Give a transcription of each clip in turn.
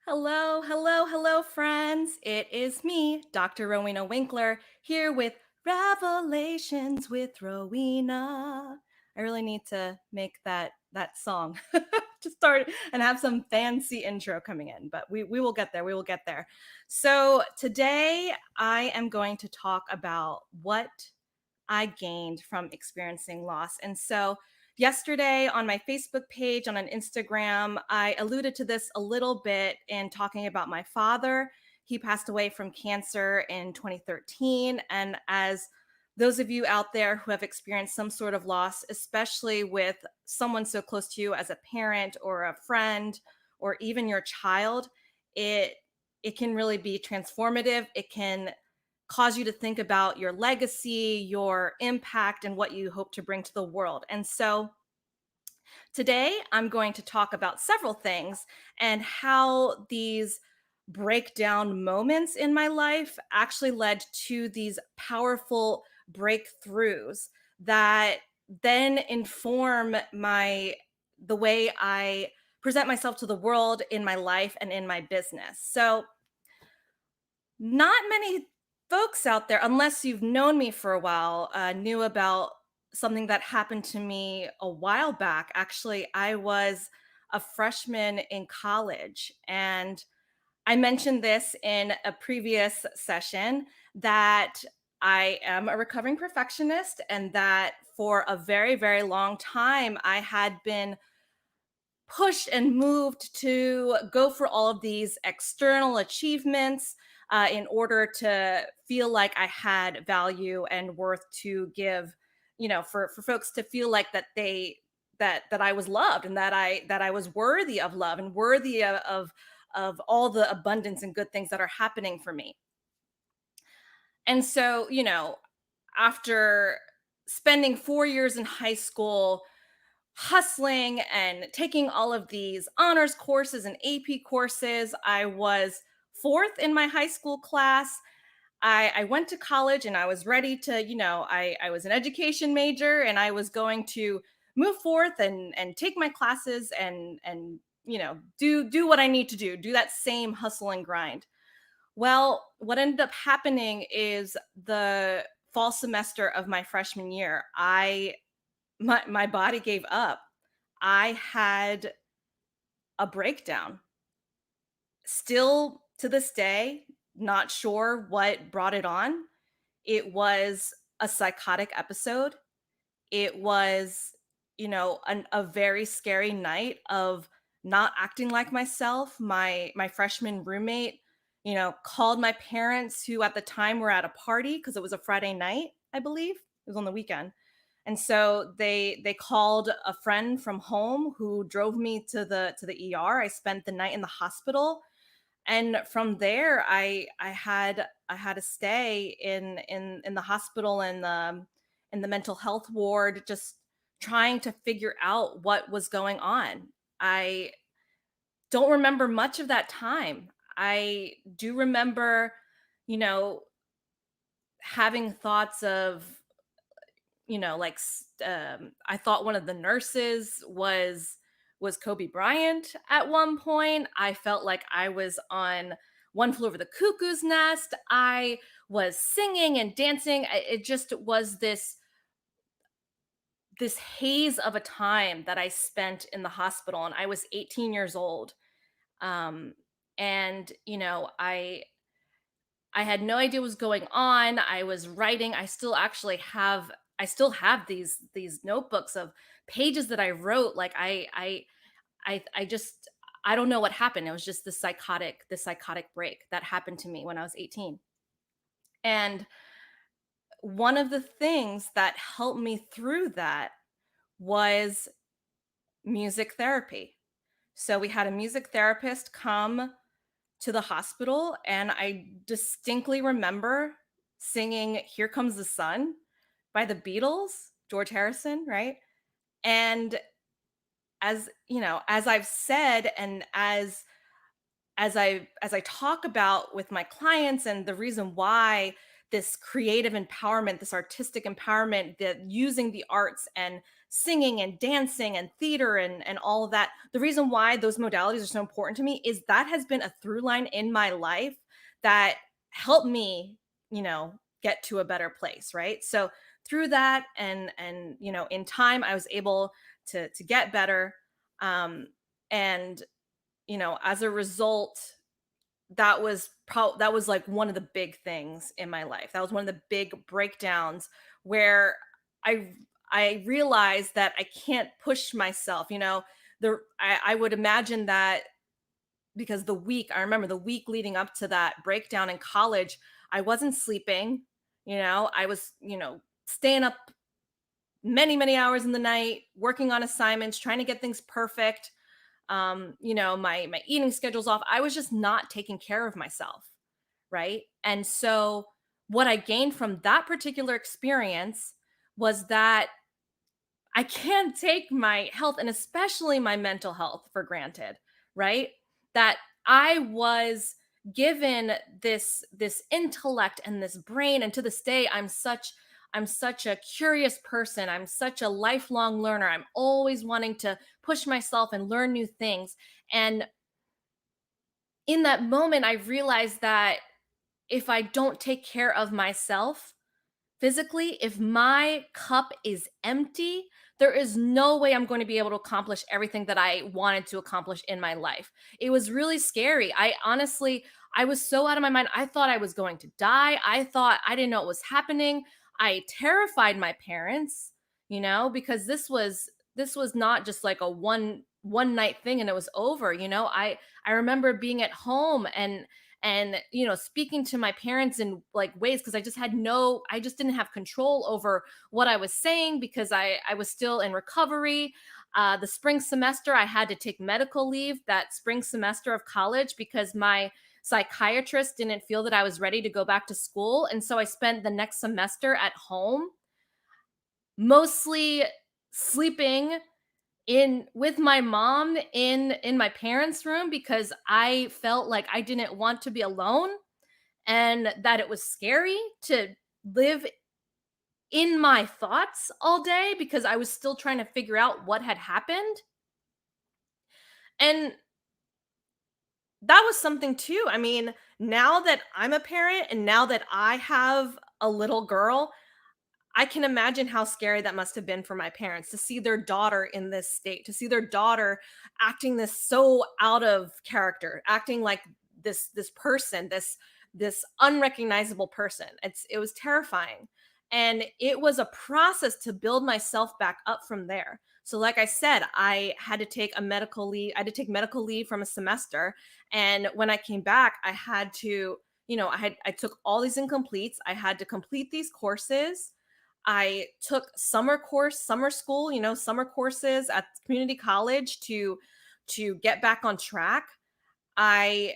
Hello, hello, hello, friends. It is me, Dr. Rowena Winkler, here with Revelations with Rowena. I really need to make that song to start and have some fancy intro coming in, but we will get there. We will get there. So today I am going to talk about what I gained from experiencing loss. And so, yesterday on my Facebook page, on an Instagram, I alluded to this a little bit in talking about my father. He passed away from cancer in 2013. And as those of you out there who have experienced some sort of loss, especially with someone so close to you as a parent or a friend or even your child, it it can really be transformative. It can cause you to think about your legacy, your impact, and what you hope to bring to the world. And so today I'm going to talk about several things and how these breakdown moments in my life actually led to these powerful breakthroughs that then inform the way I present myself to the world in my life and in my business. So not many folks out there, unless you've known me for a while, knew about something that happened to me a while back. Actually, I was a freshman in college, and I mentioned this in a previous session that I am a recovering perfectionist, and that for a very, very long time, I had been pushed and moved to go for all of these external achievements in order to feel like I had value and worth to give, for folks to feel like that I was loved and that I was worthy of love and worthy of all the abundance and good things that are happening for me. And so, after spending 4 years in high school hustling and taking all of these honors courses and AP courses. I was fourth in my high school class. I went to college and I was ready to, I was an education major and I was going to move forth and take my classes and do what I need to do that same hustle and grind. Well, what ended up happening is the fall semester of my freshman year, my body gave up. I had a breakdown. Still to this day, not sure what brought it on. It was a psychotic episode. It was, a very scary night of not acting like myself. My freshman roommate, called my parents who at the time were at a party because it was a Friday night, I believe. It was on the weekend. And so they called a friend from home who drove me to the ER. I spent the night in the hospital, and from there I had to stay in the hospital and in the mental health ward, just trying to figure out what was going on. I don't remember much of that time. I do remember, you know, having thoughts of, I thought one of the nurses was Kobe Bryant at one point. I felt like I was on One Flew Over the Cuckoo's Nest. I was singing and dancing. It just was this haze of a time that I spent in the hospital, and I was 18 years old. Um, and I had no idea what was going on. I was writing. I still have these notebooks of pages that I wrote. Like I just I don't know what happened. It was just the psychotic break that happened to me when I was 18. And one of the things that helped me through that was music therapy. So we had a music therapist come to the hospital, and I distinctly remember singing "Here Comes the Sun" by the Beatles, George Harrison, right? And as I've said, and as I talk about with my clients, and the reason why this creative empowerment, this artistic empowerment, that using the arts and singing and dancing and theater and all of that. The reason why those modalities are so important to me is that has been a through line in my life that helped me, get to a better place, right? So through that and in time I was able to get better. um and as a result, that was like one of the big things in my life. That was one of the big breakdowns where I I realized that I can't push myself. I would imagine that because I remember the week leading up to that breakdown in college, I wasn't sleeping. I was, staying up many hours in the night, working on assignments, trying to get things perfect. My eating schedule's off. I was just not taking care of myself, right? And so what I gained from that particular experience was that I can't take my health and especially my mental health for granted, right? That I was given this intellect and this brain, and to this day I'm such a curious person. I'm such a lifelong learner. I'm always wanting to push myself and learn new things. And in that moment I realized that if I don't take care of myself, physically, if my cup is empty, there is no way I'm going to be able to accomplish everything that I wanted to accomplish in my life. It was really scary. I was so out of my mind. I thought I was going to die. I thought I didn't know what was happening. I terrified my parents, because this was not just like a one night thing and it was over. I remember being at home and speaking to my parents in like ways because I just didn't have control over what I was saying because I was still in recovery. The spring semester I had to take medical leave that spring semester of college because my psychiatrist didn't feel that I was ready to go back to school, and so I spent the next semester at home, mostly sleeping in with my mom in my parents' room because I felt like I didn't want to be alone and that it was scary to live in my thoughts all day because I was still trying to figure out what had happened. And that was something too. I mean, now that I'm a parent and now that I have a little girl, I can imagine how scary that must have been for my parents to see their daughter in this state, to see their daughter acting this so out of character, acting like this person, this unrecognizable person. It was terrifying. And it was a process to build myself back up from there. So like I said, I had to take a medical leave. I had to take medical leave from a semester, and when I came back, I had to, I took all these incompletes. I had to complete these courses. I took summer school, summer courses at community college to get back on track. I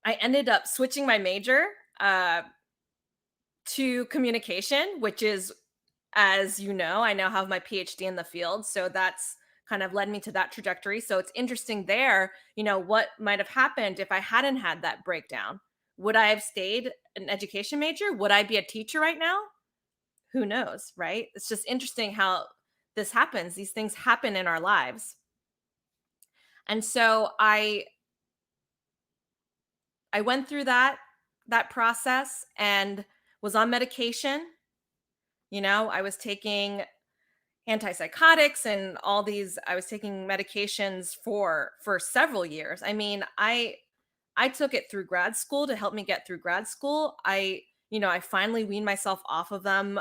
I ended up switching my major uh to communication, which is, as you know, I now have my PhD in the field, so that's kind of led me to that trajectory. So it's interesting there, what might have happened if I hadn't had that breakdown. Would I have stayed an education major? Would I be a teacher right now? Who knows, right? It's just interesting how this happens. These things happen in our lives. And so I went through that process and was on medication. I was taking antipsychotics and all these I was taking medications for several years. I mean, I took it through grad school to help me get through grad school. I finally weaned myself off of them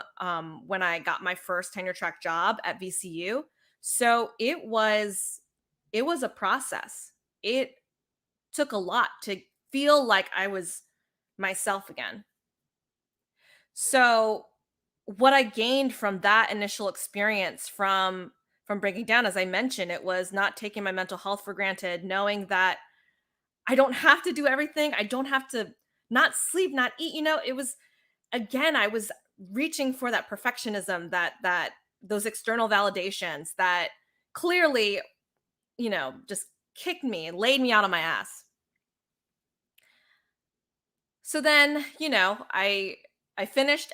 when I got my first tenure track job at VCU. So it was a process. It took a lot to feel like I was myself again. So what I gained from that initial experience from breaking down, as I mentioned, it was not taking my mental health for granted, knowing that I don't have to do everything. I don't have to not sleep, not eat. It was, again, I was reaching for that perfectionism, that those external validations that clearly, just kicked me, laid me out on my ass. So then, I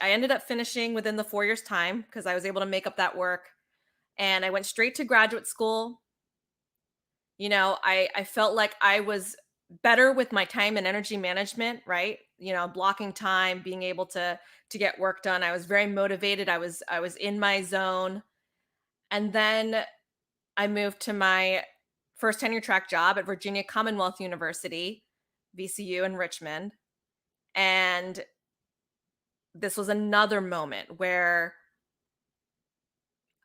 ended up finishing within the 4 years time because I was able to make up that work. and I went straight to graduate school. I felt like I was better with my time and energy management, right? Blocking time, being able to get work done. I was very motivated. I was in my zone. And then I moved to my first tenure track job at Virginia Commonwealth University, VCU in Richmond. And this was another moment where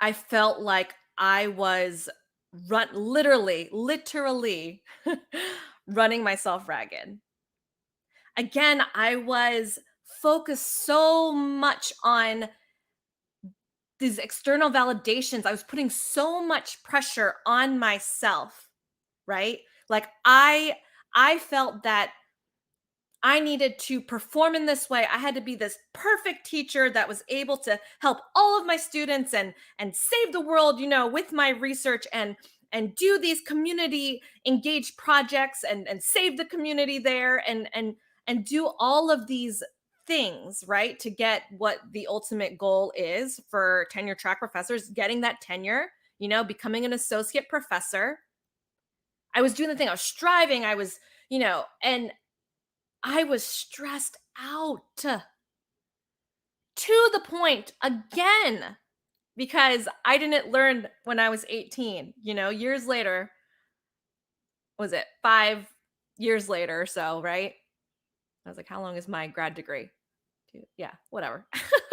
I felt like I was literally running myself ragged. Again, I was focused so much on these external validations. I was putting so much pressure on myself, right? Like I felt that I needed to perform in this way. I had to be this perfect teacher that was able to help all of my students and save the world, with my research and do these community engaged projects and save the community there and do all of these things, right? To get what the ultimate goal is for tenure track professors, getting that tenure, becoming an associate professor. I was doing the thing, I was striving, and I was stressed out to the point again because I didn't learn when I was 18. Years later, was it 5 years later or so, right? I was like, how long is my grad degree? Yeah, whatever.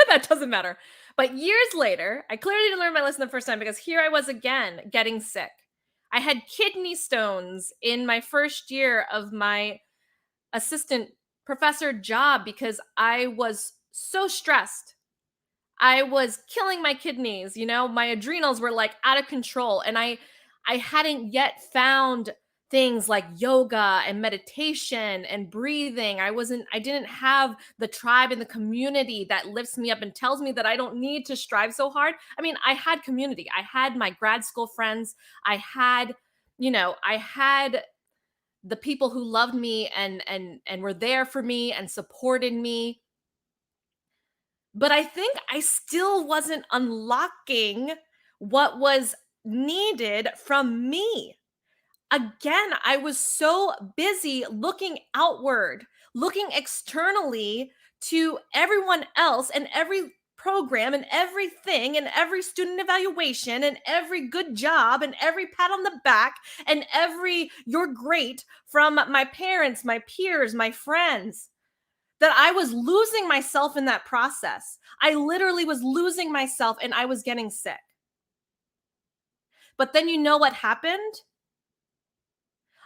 That doesn't matter. But years later, I clearly didn't learn my lesson the first time because here I was again getting sick. I had kidney stones in my first year of my assistant professor job because I was so stressed. I was killing my kidneys, my adrenals were like out of control and I hadn't yet found things like yoga and meditation and breathing. I didn't have the tribe and the community that lifts me up and tells me that I don't need to strive so hard. I mean, I had community. I had my grad school friends. I had the people who loved me and were there for me and supported me, but I think I still wasn't unlocking what was needed from me. Again, I was so busy looking outward, looking externally to everyone else and every program and everything and every student evaluation and every good job and every pat on the back and every you're great from my parents, my peers, my friends, that I was losing myself in that process. I literally was losing myself and I was getting sick. But then you know what happened?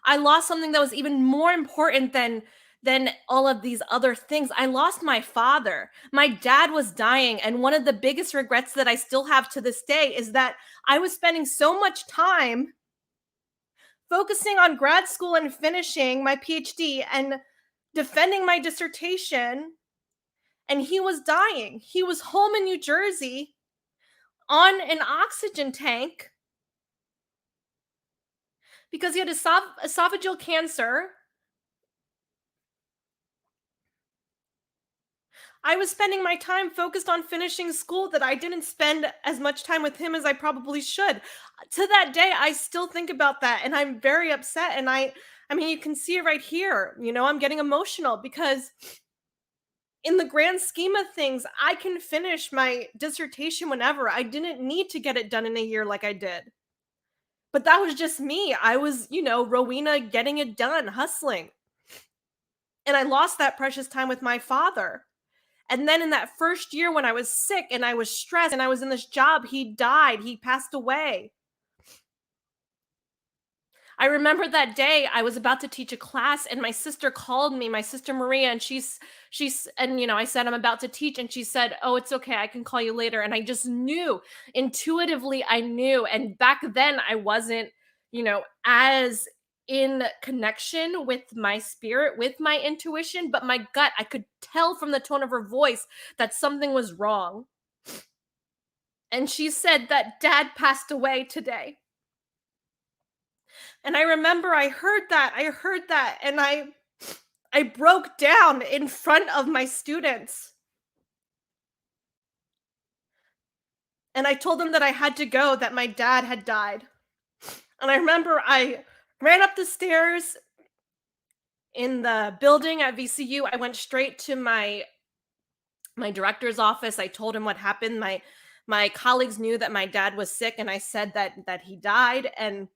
I lost something that was even more important than all of these other things. I lost my father. My dad was dying, and one of the biggest regrets that I still have to this day is that I was spending so much time focusing on grad school and finishing my PhD and defending my dissertation, and he was dying. He was home in New Jersey on an oxygen tank because he had esophageal cancer. I was spending my time focused on finishing school that I didn't spend as much time with him as I probably should. To that day, I still think about that and I'm very upset. And I mean, you can see it right here. I'm getting emotional because in the grand scheme of things, I can finish my dissertation whenever. I didn't need to get it done in a year like I did. But that was just me. I was, Rowena getting it done, hustling. And I lost that precious time with my father. And then in that first year when I was sick and I was stressed and I was in this job, he died. He passed away. I remember that day I was about to teach a class and my sister called me, my sister Maria, and I said I'm about to teach and she said, "Oh, it's okay. I can call you later." And I just knew, intuitively I knew, and back then I wasn't, as in connection with my spirit, with my intuition, but my gut, I could tell from the tone of her voice that something was wrong. And she said that dad passed away today. And I remember I heard that and I broke down in front of my students. And I told them that I had to go, that my dad had died. And I remember I ran up the stairs in the building at VCU. I went straight to my director's office. I told him what happened. My colleagues knew that my dad was sick, and I said that he died, and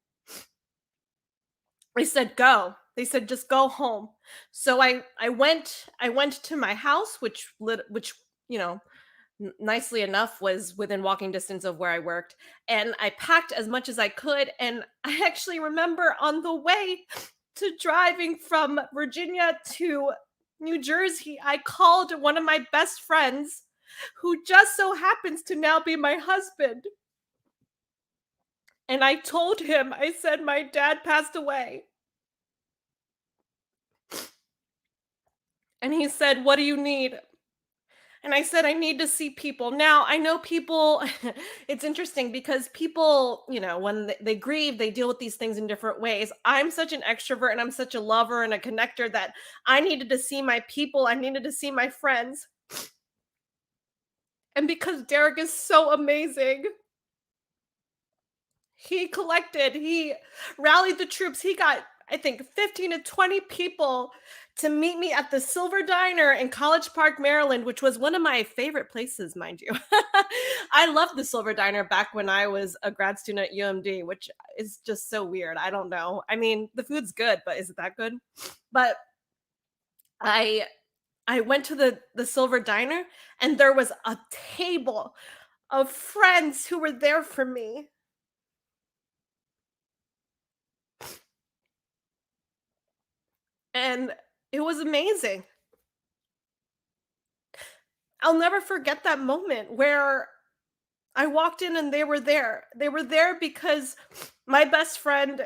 they said go. They said just go home. So I went to my house, which you know nicely enough was within walking distance of where I worked, and I packed as much as I could. And I actually remember on the way to driving from Virginia to New Jersey, I called one of my best friends who just so happens to now be my husband. And I told him, I said, my dad passed away. And he said, what do you need? And I said, I need to see people. Now, I know people, it's interesting because people, when they grieve, they deal with these things in different ways. I'm such an extrovert and I'm such a lover and a connector that I needed to see my people. I needed to see my friends. And because Derek is so amazing, he rallied the troops. He got, I think, 15 to 20 people to meet me at the Silver Diner in College Park, Maryland, which was one of my favorite places, mind you. I loved the Silver Diner back when I was a grad student at UMD, which is just so weird. I don't know. I mean, the food's good, but is it that good? But I I went to the Silver Diner, and there was a table of friends who were there for me. And it was amazing. I'll never forget that moment where I walked in and they were there. They were there because my best friend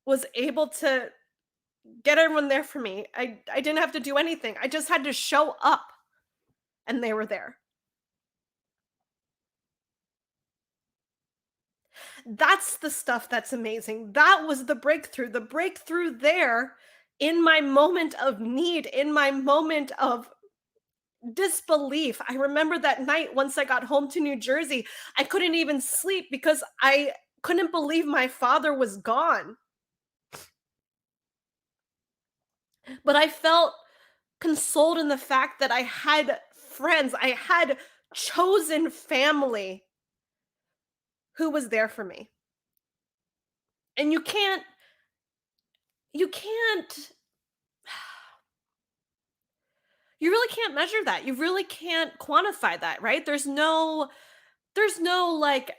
was able to get everyone there for me. I didn't have to do anything. I just had to show up and they were there. That's the stuff that's amazing. That was the breakthrough. The breakthrough there in my moment of need, in my moment of disbelief. I remember that night once I got home to New Jersey, I couldn't even sleep because I couldn't believe my father was gone. But I felt consoled in the fact that I had friends, I had chosen family who was there for me. And you can't you really can't measure that. You really can't quantify that, right? There's no like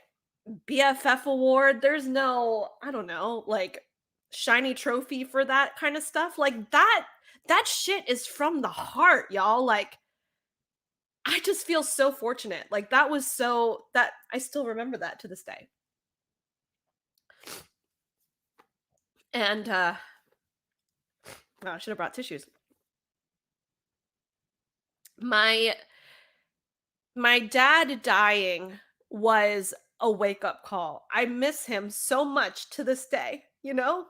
BFF award. There's no, I don't know, like shiny trophy for that kind of stuff. Like that shit is from the heart, y'all. Like I just feel so fortunate. Like that was so that I still remember that to this day. And oh, I should have brought tissues. My my dad dying was a wake-up call. I miss him so much to this day, you know?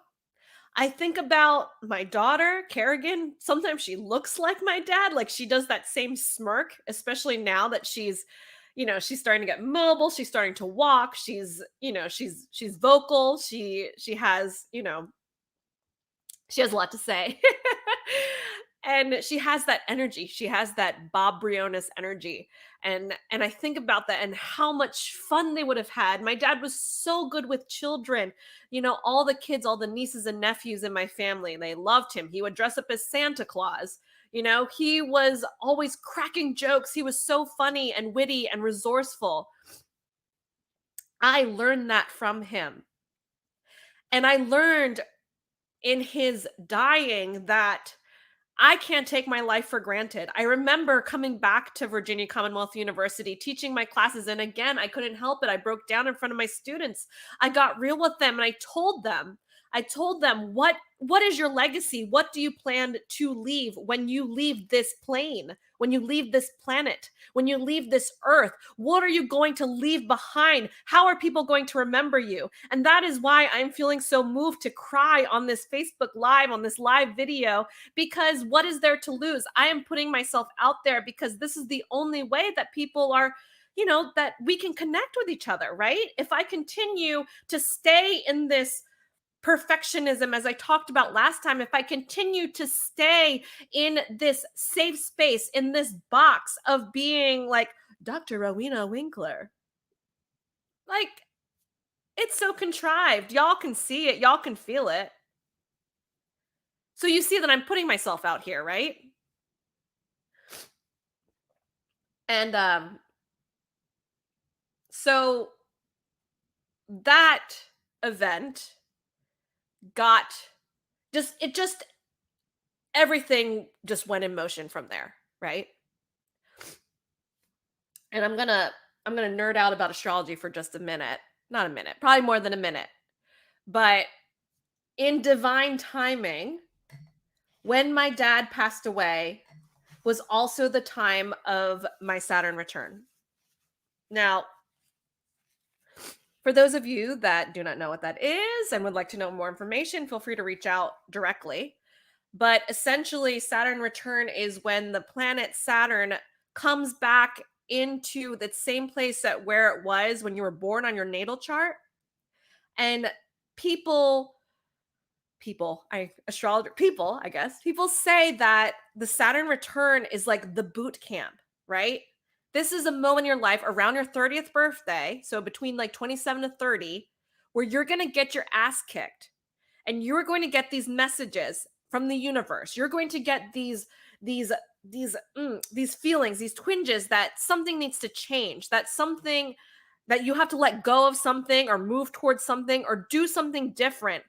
I think about my daughter, Kerrigan. Sometimes she looks like my dad, like she does that same smirk, especially now that she's starting to get mobile, she's starting to walk, she's vocal, she has a lot to say. And she has that energy. She has that Bob Briones energy. And I think about that and how much fun they would have had. My dad was so good with children. All the kids, all the nieces and nephews in my family, they loved him. He would dress up as Santa Claus. He was always cracking jokes. He was so funny and witty and resourceful. I learned that from him. And I learned in his dying that I can't take my life for granted. I remember coming back to Virginia Commonwealth University, teaching my classes, and again, I couldn't help it. I broke down in front of my students. I got real with them and I told them, what is your legacy? What do you plan to leave when you leave this plane? When you leave this planet? When you leave this earth? What are you going to leave behind? How are people going to remember you? And that is why I'm feeling so moved to cry on this Facebook Live, on this live video, because what is there to lose? I am putting myself out there because this is the only way that people are that we can connect with each other, right? If I continue to stay in this perfectionism, as I talked about last time, if I continue to stay in this safe space, in this box of being like Dr. Rowena Winkler, like, it's so contrived. Y'all can see it, y'all can feel it. So you see that I'm putting myself out here, right? And so that event got just everything just went in motion from there, right? And I'm gonna nerd out about astrology for just a minute. Not a minute, probably more than a minute. But in divine timing, when my dad passed away was also the time of my Saturn return. Now, for those of you that do not know what that is and would like to know more information, feel free to reach out directly. But essentially, Saturn return is when the planet Saturn comes back into the same place that where it was when you were born on your natal chart. And people people, I guess, people say that the Saturn return is like the boot camp, right? This is a moment in your life around your 30th birthday, so between like 27 to 30, where you're going to get your ass kicked and you're going to get these messages from the universe. You're going to get these these feelings, these twinges that something needs to change, that something that you have to let go of something or move towards something or do something different.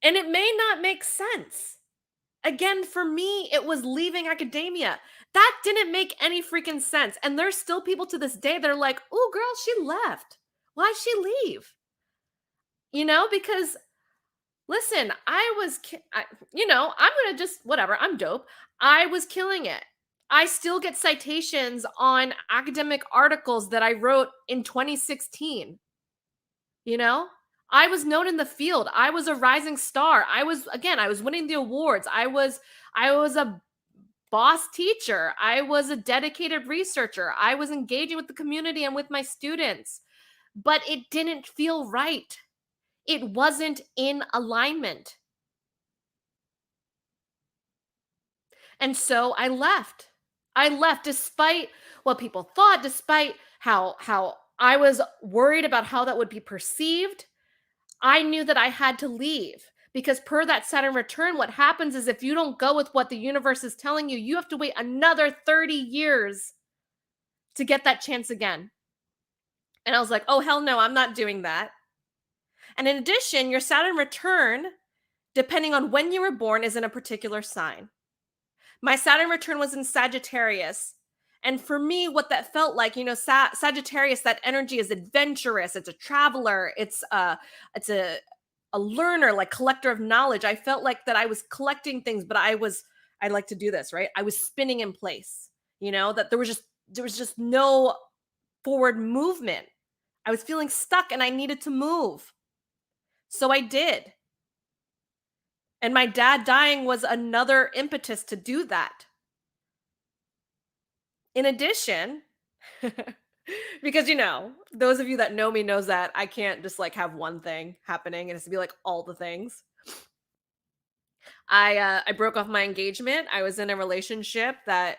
And it may not make sense. Again, for me, it was leaving academia. That didn't make any freaking sense. And there's still people to this day that are like, "Oh, girl, she left. Why'd she leave?" Because listen, I'm going to just, whatever, I'm dope. I was killing it. I still get citations on academic articles that I wrote in 2016. You know, I was known in the field. I was a rising star. I was winning the awards. I was a boss teacher. I was a dedicated researcher. I was engaging with the community and with my students. But it didn't feel right. It wasn't in alignment. And so I left. I left despite what people thought, despite how I was worried about how that would be perceived. I knew that I had to leave because per that Saturn return, what happens is if you don't go with what the universe is telling you, you have to wait another 30 years to get that chance again. And I was like, oh, hell no, I'm not doing that. And in addition, your Saturn return, depending on when you were born, is in a particular sign. My Saturn return was in Sagittarius. And for me, what that felt like, Sagittarius, that energy is adventurous. It's a traveler. It's a learner, like collector of knowledge. I felt like that I was collecting things, but I like to do this, right? I was spinning in place, that there was just no forward movement. I was feeling stuck and I needed to move. So I did. And my dad dying was another impetus to do that. In addition, because those of you that know me knows that I can't just like have one thing happening. It has to be like all the things. I broke off my engagement. I was in a relationship that,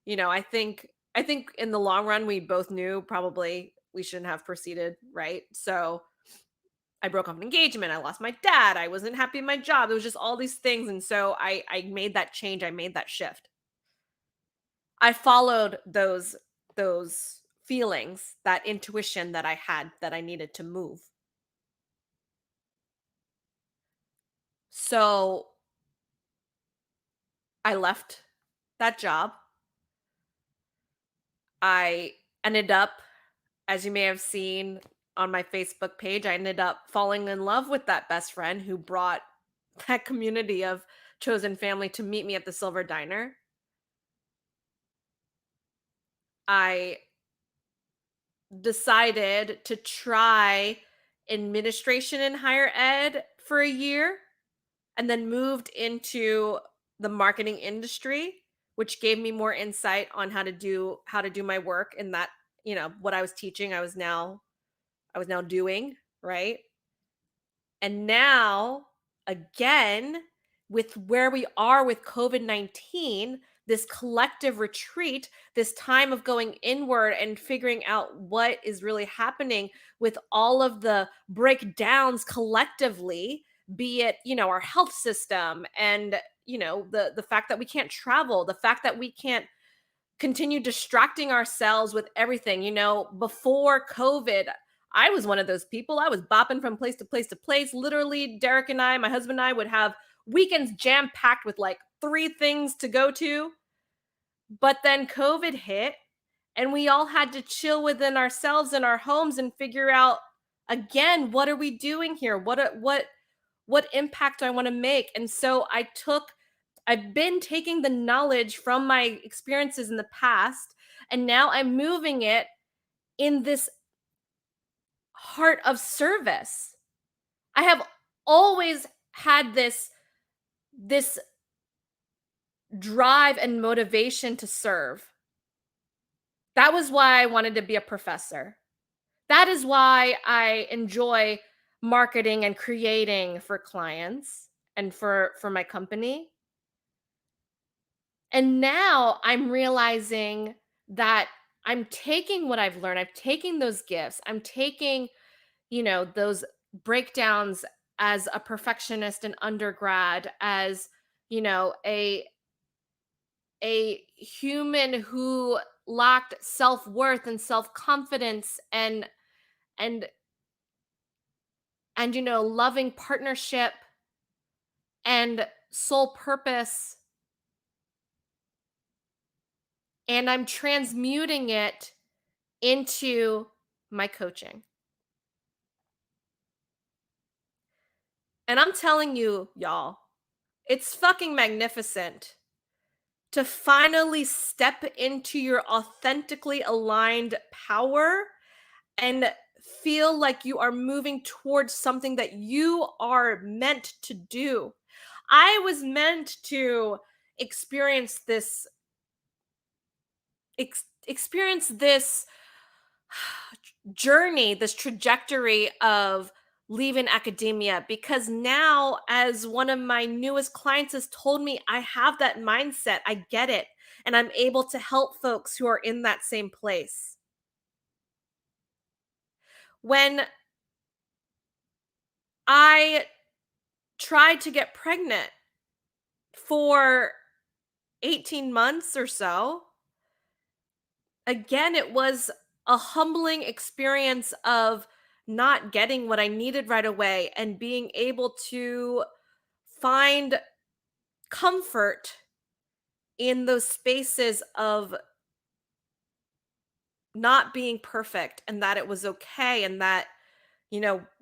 I think in the long run we both knew probably we shouldn't have proceeded, right? So I broke off an engagement. I lost my dad. I wasn't happy in my job. It was just all these things, and so I made that change. I made that shift. I followed those feelings, that intuition that I had that I needed to move. So I left that job. I ended up, as you may have seen on my Facebook page, I ended up falling in love with that best friend who brought that community of chosen family to meet me at the Silver Diner. I decided to try administration in higher ed for a year and then moved into the marketing industry which gave me more insight on how to do my work, and that, what I was teaching, I was now doing, right? And now, again, with where we are with COVID-19, this collective retreat, this time of going inward and figuring out what is really happening with all of the breakdowns collectively, be it, our health system, and, the fact that we can't travel, the fact that we can't continue distracting ourselves with everything. Before COVID, I was one of those people. I was bopping from place to place to place. Literally, Derek and I, my husband and I, would have weekends jam packed with like three things to go to. But then COVID hit, and we all had to chill within ourselves in our homes and figure out, again, what are we doing here? What impact do I want to make? And so I've been taking the knowledge from my experiences in the past, and now I'm moving it in this heart of service. I have always had this drive and motivation to serve. That was why I wanted to be a professor. That is why I enjoy marketing and creating for clients and for my company. And now I'm realizing that I'm taking what I've learned, I'm taking those gifts, I'm taking, those breakdowns as a perfectionist in undergrad, as, a human who lacked self-worth and self-confidence, and loving partnership and soul purpose, and I'm transmuting it into my coaching. And I'm telling you, y'all, it's fucking magnificent to finally step into your authentically aligned power and feel like you are moving towards something that you are meant to do. I was meant to experience this journey, this trajectory of leaving academia, because now, as one of my newest clients has told me, I have that mindset. I get it. And I'm able to help folks who are in that same place. When I tried to get pregnant for 18 months or so, again, it was a humbling experience of not getting what I needed right away and being able to find comfort in those spaces of not being perfect, and that it was okay, and that,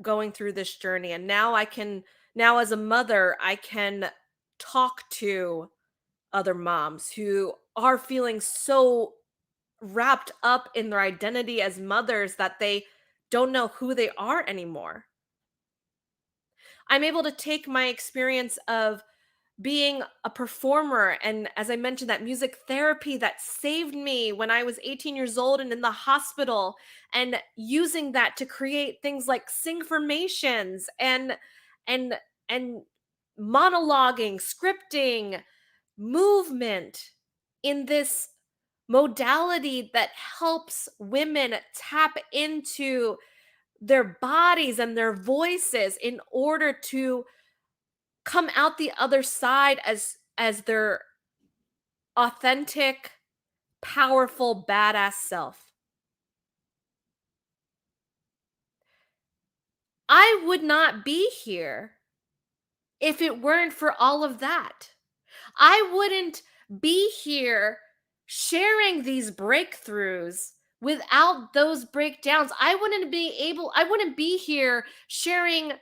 going through this journey. And now as a mother, I can talk to other moms who are feeling so wrapped up in their identity as mothers that they don't know who they are anymore. I'm able to take my experience of being a performer, and as I mentioned, that music therapy that saved me when I was 18 years old and in the hospital, and using that to create things like sing formations and and monologuing, scripting, movement in this modality that helps women tap into their bodies and their voices in order to come out the other side as their authentic, powerful, badass self. I would not be here if it weren't for all of that. I wouldn't be here sharing these breakthroughs without those breakdowns. I wouldn't be here sharing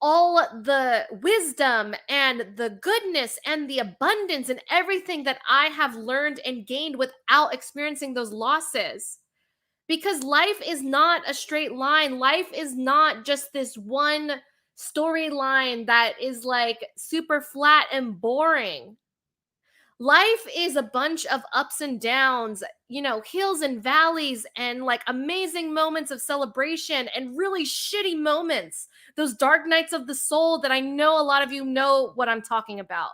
all the wisdom and the goodness and the abundance and everything that I have learned and gained without experiencing those losses. Because life is not a straight line. Life is not just this one storyline that is like super flat and boring. Life is a bunch of ups and downs, hills and valleys, and like amazing moments of celebration and really shitty moments. Those dark nights of the soul that I know a lot of you know what I'm talking about.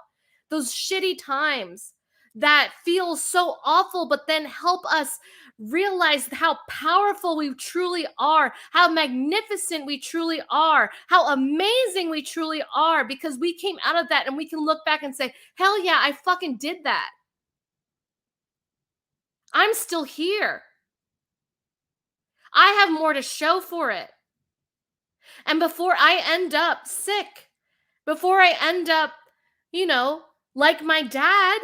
Those shitty times that feel so awful, but then help us realize how powerful we truly are, how magnificent we truly are, how amazing we truly are, because we came out of that and we can look back and say, hell yeah, I fucking did that. I'm still here. I have more to show for it. And before I end up sick, before I end up, you know, like my dad,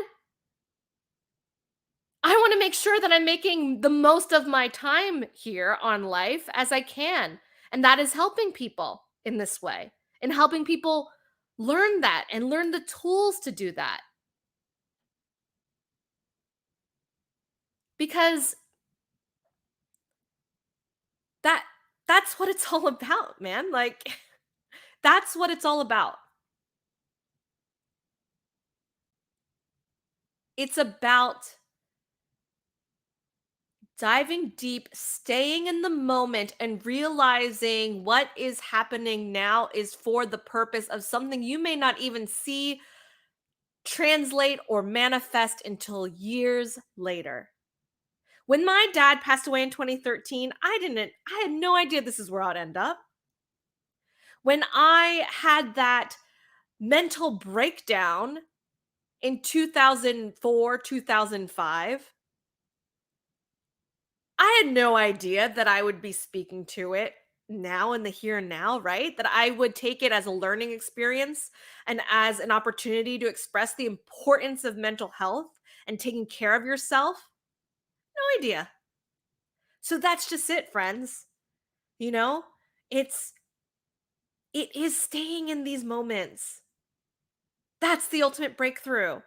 I want to make sure that I'm making the most of my time here on life as I can. And that is helping people in this way and helping people learn that and learn the tools to do that. Because that that's what it's all about, man. Like that's what it's all about. It's about diving deep, staying in the moment, and realizing what is happening now is for the purpose of something you may not even see translate or manifest until years later. When my dad passed away in 2013, I had no idea this is where I'd end up. When I had that mental breakdown in 2004, 2005, I had no idea that I would be speaking to it now in the here and now, right? That I would take it as a learning experience and as an opportunity to express the importance of mental health and taking care of yourself. No idea. So that's just it, friends. You know, it's it is staying in these moments. That's the ultimate breakthrough.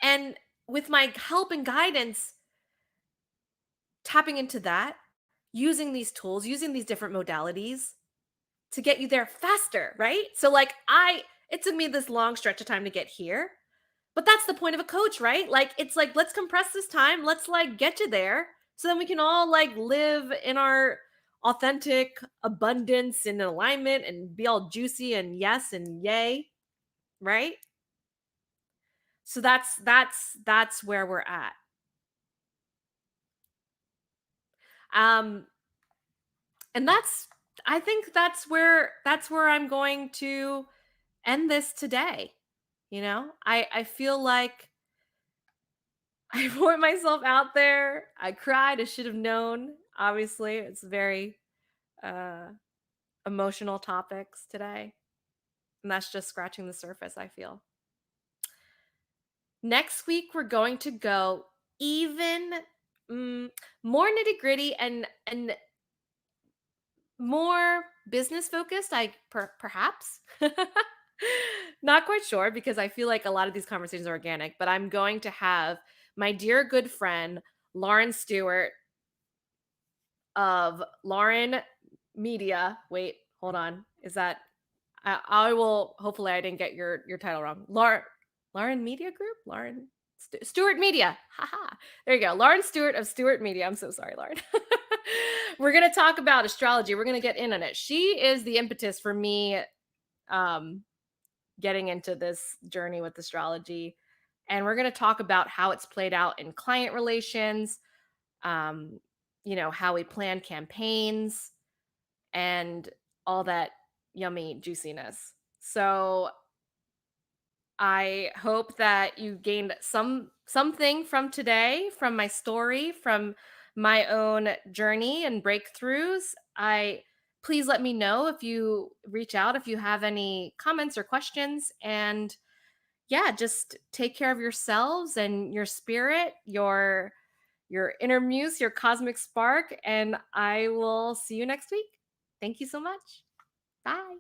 And with my help and guidance, tapping into that, using these tools, using these different modalities to get you there faster, right? So like it took me this long stretch of time to get here, but that's the point of a coach, right? Like it's like let's compress this time, let's like get you there so then we can all like live in our authentic abundance and alignment and be all juicy and yes and yay, right? So that's where we're at. Um and that's I think that's where I'm going to end this today. I feel like I put myself out there. I cried. I should have known. Obviously, it's very uh, emotional topics today, and that's just scratching the surface. I feel next week we're going to go even mm, more nitty gritty and more business focused. Perhaps not quite sure because I feel like a lot of these conversations are organic. But I'm going to have my dear good friend Lauren Stewart of Lauren Media. Wait, hold on. Is that I will hopefully I didn't get your title wrong. Lauren Media Group? Lauren Stewart Media. Haha. There you go. Lauren Stewart of Stewart Media. I'm so sorry, Lauren. We're going to talk about astrology. We're going to get in on it. She is the impetus for me um getting into this journey with astrology. And we're going to talk about how it's played out in client relations, um, how we plan campaigns and all that yummy juiciness. So I hope that you gained something from today, from my story, from my own journey and breakthroughs. I Please let me know if you reach out if you have any comments or questions, and yeah, just take care of yourselves and your spirit, your inner muse, your cosmic spark, and I will see you next week. Thank you so much. Bye.